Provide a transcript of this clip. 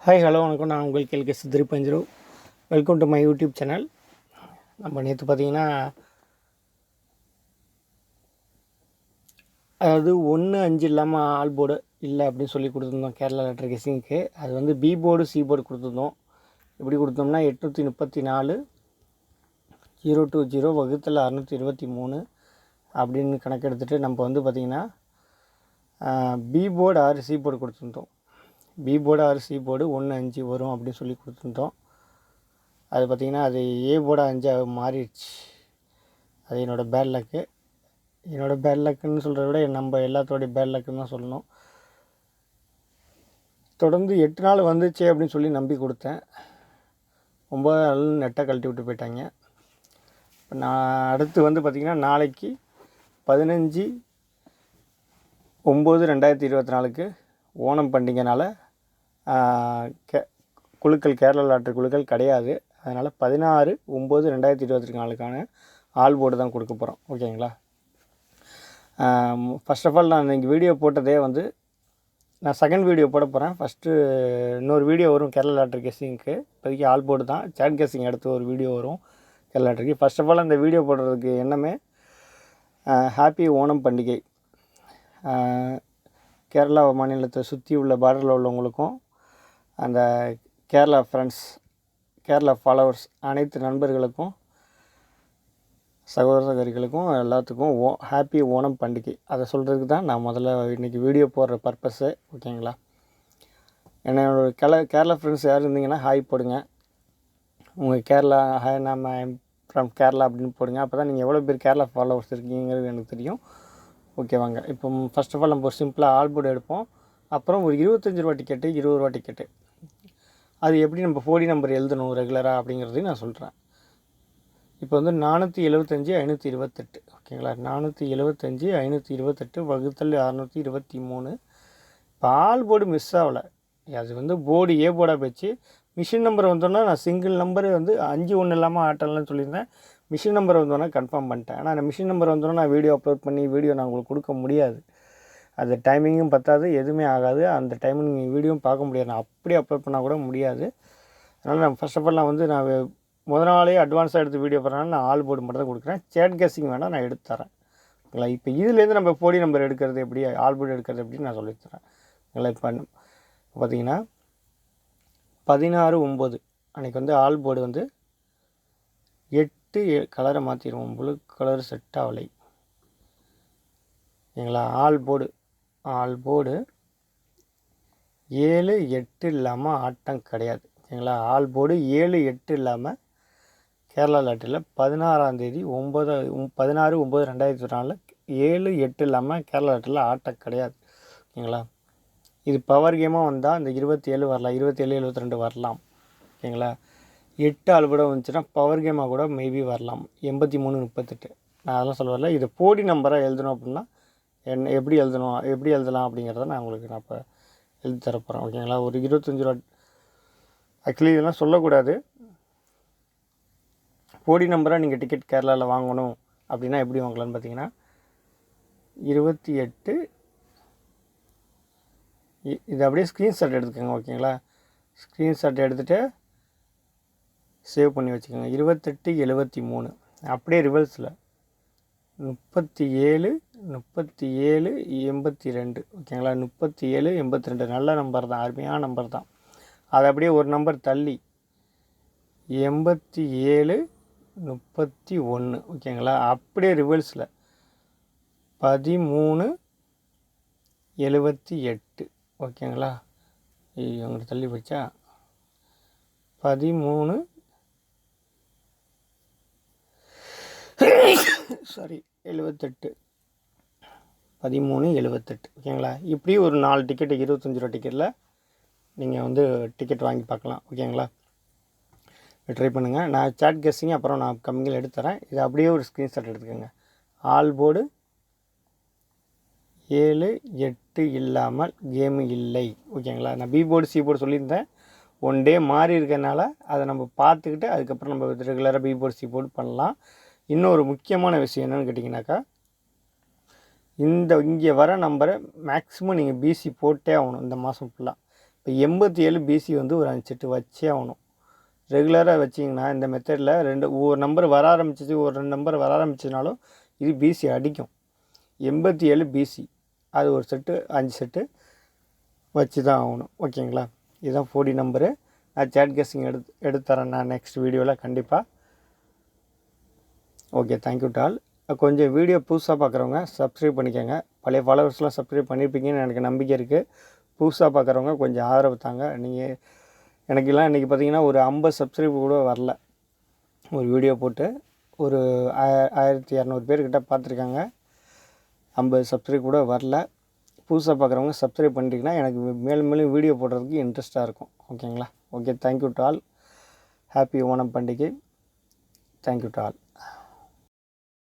Hi hello வணக்கம். நான் உங்கள் கேள்கேசி 3.0. Welcome to my YouTube channel. நம்ம நேற்று பார்த்தீங்கன்னா அதாவது 1-5 இல்லாமல் ஆல் போர்டு இல்லை அப்படின்னு சொல்லி கொடுத்துருந்தோம் கேரளா லெட்டர் கெஸிங்க்கு. அது வந்து பி போர்டு சி போர்டு கொடுத்துருந்தோம். எப்படி கொடுத்தோம்னா 834 020 வகுத்தில் 623 அப்படின்னு கணக்கெடுத்துட்டு நம்ம வந்து பார்த்திங்கன்னா B board or C board கொடுத்துருந்தோம். B board or C board 1-5 வரும் அப்படின்னு சொல்லி கொடுத்துருந்தோம். அது பார்த்திங்கன்னா அது ஏ போர்டு 5 மாறிடுச்சு. அது என்னோடய பேட் லக்கு. என்னோடய பேட் லக்குன்னு சொல்கிறத விட நம்ம எல்லாத்தோடைய பேட் லக்குன்னு தான் சொல்லணும். தொடர்ந்து 8 நாள் வந்துச்சு அப்படின்னு சொல்லி நம்பி கொடுத்தேன். 9 நாள் நெட்டை கழட்டி விட்டு போயிட்டாங்க. இப்போ நான் அடுத்து வந்து பார்த்திங்கன்னா நாளைக்கு 15/9/2024 ஓணம் பண்டிகைனால குழுக்கள் கேரளா லாட்டரி குழுக்கள் கிடையாது. அதனால் 16/9/2024 ஆல் போர்டு தான் கொடுக்க போகிறோம். ஓகேங்களா? ஃபர்ஸ்ட் ஆஃப் ஆல் நான் இன்றைக்கி வீடியோ போட்டதே வந்து நான் செகண்ட் வீடியோ போட போகிறேன். ஃபஸ்ட்டு இன்னொரு வீடியோ வரும் கேரளா லாட்டரி கெஸ்ஸிங்க்கு. இப்போதைக்கு ஆல் போர்டு தான். சேட் கெஸ்ஸிங் அடுத்து ஒரு வீடியோ வரும் கேரளா லாட்டரிக்கு. ஃபர்ஸ்ட் ஆஃப் ஆல் அந்த வீடியோ போடுறதுக்கு எண்ணமே ஹாப்பி ஓணம் பண்டிகை. கேரளா மாநிலத்தை சுற்றி உள்ள பார்டரில் உள்ளவங்களுக்கும் அந்த கேரளா ஃப்ரெண்ட்ஸ், கேரளா ஃபாலோவர்ஸ் அனைத்து நண்பர்களுக்கும் சகோதரிகளுக்கும் எல்லாத்துக்கும் ஹாப்பி ஓணம் பண்டிகை. அதை சொல்கிறதுக்கு தான் நான் முதல்ல இன்றைக்கி வீடியோ போடுற பர்பஸ்ஸு. ஓகேங்களா? என்னோடய கேரளா ஃப்ரெண்ட்ஸ் யார் இருந்தீங்கன்னா ஹாய் போடுங்க. உங்கள் கேரளா ஹாய் நம்ம ஃப்ரம் கேரளா அப்படின்னு போடுங்க. அப்போ தான் நீங்கள் எவ்வளோ பேர் கேரளா ஃபாலோவர்ஸ் இருக்கீங்கிறது எனக்கு தெரியும். ஓகேவாங்க. இப்போ ஃபர்ஸ்ட் ஆஃப் ஆல் நம்ம ஒரு சிம்பிளாக ஆல் போர்டு எடுப்போம். அப்புறம் ஒரு 25 ரூபா டிக்கெட்டு, 20 ரூபா டிக்கெட்டு, அது எப்படி நம்ம 4D நம்பர் எழுதணும் ரெகுலராக அப்படிங்கிறதையும் நான் சொல்கிறேன். இப்போ வந்து 475/528. ஓகேங்களா? 475/528 வகுத்தல் 623. இப்போ ஆல் போர்டு மிஸ் ஆகலை. அது வந்து போர்டு ஏ போர்டாக போச்சு. மிஷின் நம்பர் வந்தோன்னா நான் சிங்கிள் நம்பரு வந்து 5 1 இல்லாமல் ஆட்டலாம்னு சொல்லியிருந்தேன். மிஷின் நம்பர் வந்தோன்னா கன்ஃபார்ம் பண்ணிட்டேன். ஆனால் அந்த மிஷின் நம்பர் வந்தோன்னா நான் வீடியோ அப்லோட் பண்ணி வீடியோ நான் உங்களுக்கு கொடுக்க முடியாது. அது டைமிங்கும் பத்தாது, எதுவுமே ஆகாது. அந்த டைமிங் நீங்கள் வீடியோவும் பார்க்க முடியாது. நான் அப்படியே அப்லோட் பண்ணால் கூட முடியாது. அதனால் நான் ஃபர்ஸ்ட் ஆஃப் ஆல் நான் வந்து முதல் நாளே அட்வான்ஸாக எடுத்து வீடியோ போடுறதுனால நான் ஆல் போர்டு மட்டும் தான் கொடுக்குறேன். சேட் கெஸ்ஸிங் வேணால் நான் எடுத்து தரேன். ஓகேங்களா? இப்போ இதுலேருந்து நம்ம 4D நம்பர் எடுக்கிறது எப்படி, ஆல் போர்டு எடுக்கிறது எப்படின்னு நான் சொல்லித்தரேன். ஓகேங்களா? இப்போ பார்த்தீங்கன்னா 16/9 அன்றைக்கி வந்து ஆல் போர்டு வந்து 8 கலரை மாற்றிடுவோம். ப்ளூ கலர் செட் ஆகலை. ஓகேங்களா? ஆல் போர்டு 7 8 இல்லாமல் ஆட்டம் கிடையாது. ஓகேங்களா? ஆல் போர்டு 7 8 இல்லாமல் கேரளா லாட்டரியில் 16/9/2024 7 8 இல்லாமல் கேரளா லாட்டரியில் ஆட்டம் கிடையாது. ஓகேங்களா? இது பவர் கேமாக வந்தால் இந்த 27 வரலாம், 27 72 வரலாம். ஓகேங்களா? 8 ஆல் போர்டு வந்துச்சுன்னா பவர் கேமாக கூட மேபி வரலாம், 83 38. நான் அதெல்லாம் சொல்ல வரல. இது 4D நம்பராக எழுதணும் அப்படின்னா எப்படி எழுதலாம் அப்படிங்கிறத நான் உங்களுக்கு இப்போ எழுதி தரப்போகிறேன். ஓகேங்களா? ஒரு 25 ரூபா ஆக்சுவலி இதெல்லாம் சொல்லக்கூடாது. 4D நம்பராக நீங்கள் டிக்கெட் கேரளாவில் வாங்கணும் அப்படின்னா எப்படி வாங்கலான்னு பார்த்தீங்கன்னா 28 இது அப்படியே ஸ்க்ரீன்ஷாட் எடுத்துக்கோங்க. ஓகேங்களா? ஸ்க்ரீன்ஷாட் எடுத்துகிட்டு சேவ் பண்ணி வச்சுக்கோங்க. 28 73 அப்படியே ரிவர்ஸில் 37 82. ஓகேங்களா? 37 82 நல்ல நம்பர் தான், அருமையான நம்பர் தான். அது அப்படியே ஒரு நம்பர் தள்ளி 87 31. ஓகேங்களா? அப்படியே ரிவர்ஸில் 13 78. ஓகேங்களா? உங்களுக்கு தள்ளி போச்சா? 13 78 78. ஓகேங்களா? இப்படி ஒரு 4 டிக்கெட்டு 25 ரூபா டிக்கெட்டில் நீங்கள் வந்து டிக்கெட் வாங்கி பார்க்கலாம். ஓகேங்களா? ட்ரை பண்ணுங்கள். நான் சேட் கெஸ்ஸிங் அப்புறம் நான் கம்மிங்கில் எடுத்துறேன். இது அப்படியே ஒரு ஸ்க்ரீன்ஷாட் எடுத்துக்கோங்க. ஆல் போர்டு 7 8 இல்லாமல் கேமு இல்லை. ஓகேங்களா? நான் பி போர்டு சி போர்டு சொல்லியிருந்தேன். 1 டே மாறி இருக்கிறதுனால அதை நம்ம பார்த்துக்கிட்டு அதுக்கப்புறம் நம்ம ரெகுலராக பி போர்டு சி போர்டு பண்ணலாம். இன்னொரு முக்கியமான விஷயம் என்னென்னு கேட்டிங்கனாக்கா, இங்கே வர நம்பரை மேக்ஸிமம் நீங்கள் பிசி போட்டே ஆகணும் இந்த மாதம் ஃபுல்லாக. இப்போ 87 பிசி வந்து ஒரு 5 செட்டு வச்சே ஆகணும். ரெகுலராக வச்சிங்கன்னா இந்த மெத்தடில் ஒவ்வொரு நம்பர் வர ஆரம்பிச்சிச்சு, ஒரு 2 நம்பர் வர ஆரம்பிச்சதுனாலும் இது பிசி அடிக்கும். 87 பிசி அது ஒரு செட்டு 5 செட்டு வச்சு தான் ஆகணும். ஓகேங்களா? இதுதான் 4D நம்பரு. நான் சேட் கெஸ்ஸிங் எடுத்து தரேன் நான் நெக்ஸ்ட் வீடியோவில் கண்டிப்பாக. ஓகே, தேங்க்யூ டால். கொஞ்சம் வீடியோ புதுசாக பார்க்குறவங்க சப்ஸ்கிரைப் பண்ணிக்கோங்க. பழைய ஃபாலோவர்ஸ்லாம் சப்ஸ்கிரைப் பண்ணியிருப்பீங்கன்னு எனக்கு நம்பிக்கை இருக்குது. புதுசாக பார்க்குறவங்க கொஞ்சம் ஆதரவு தாங்க. நீங்கள் எனக்கெல்லாம் இன்றைக்கி பார்த்தீங்கன்னா ஒரு 50 சப்ஸ்கிரைப் கூட வரல. ஒரு வீடியோ போட்டு ஒரு 1200 பேர்கிட்ட பார்த்துருக்காங்க. 50 சப்ஸ்கிரைப் கூட வரல. புதுசாக பார்க்குறவங்க சப்ஸ்கிரைப் பண்ணிட்டீங்கன்னா எனக்கு மேலும் மேலும் வீடியோ போடுறதுக்கு இன்ட்ரெஸ்ட்டாக இருக்கும். ஓகேங்களா? ஓகே, தேங்க்யூ டால். ஹாப்பி ஓணம் பண்டிகை. தேங்க்யூ டால்.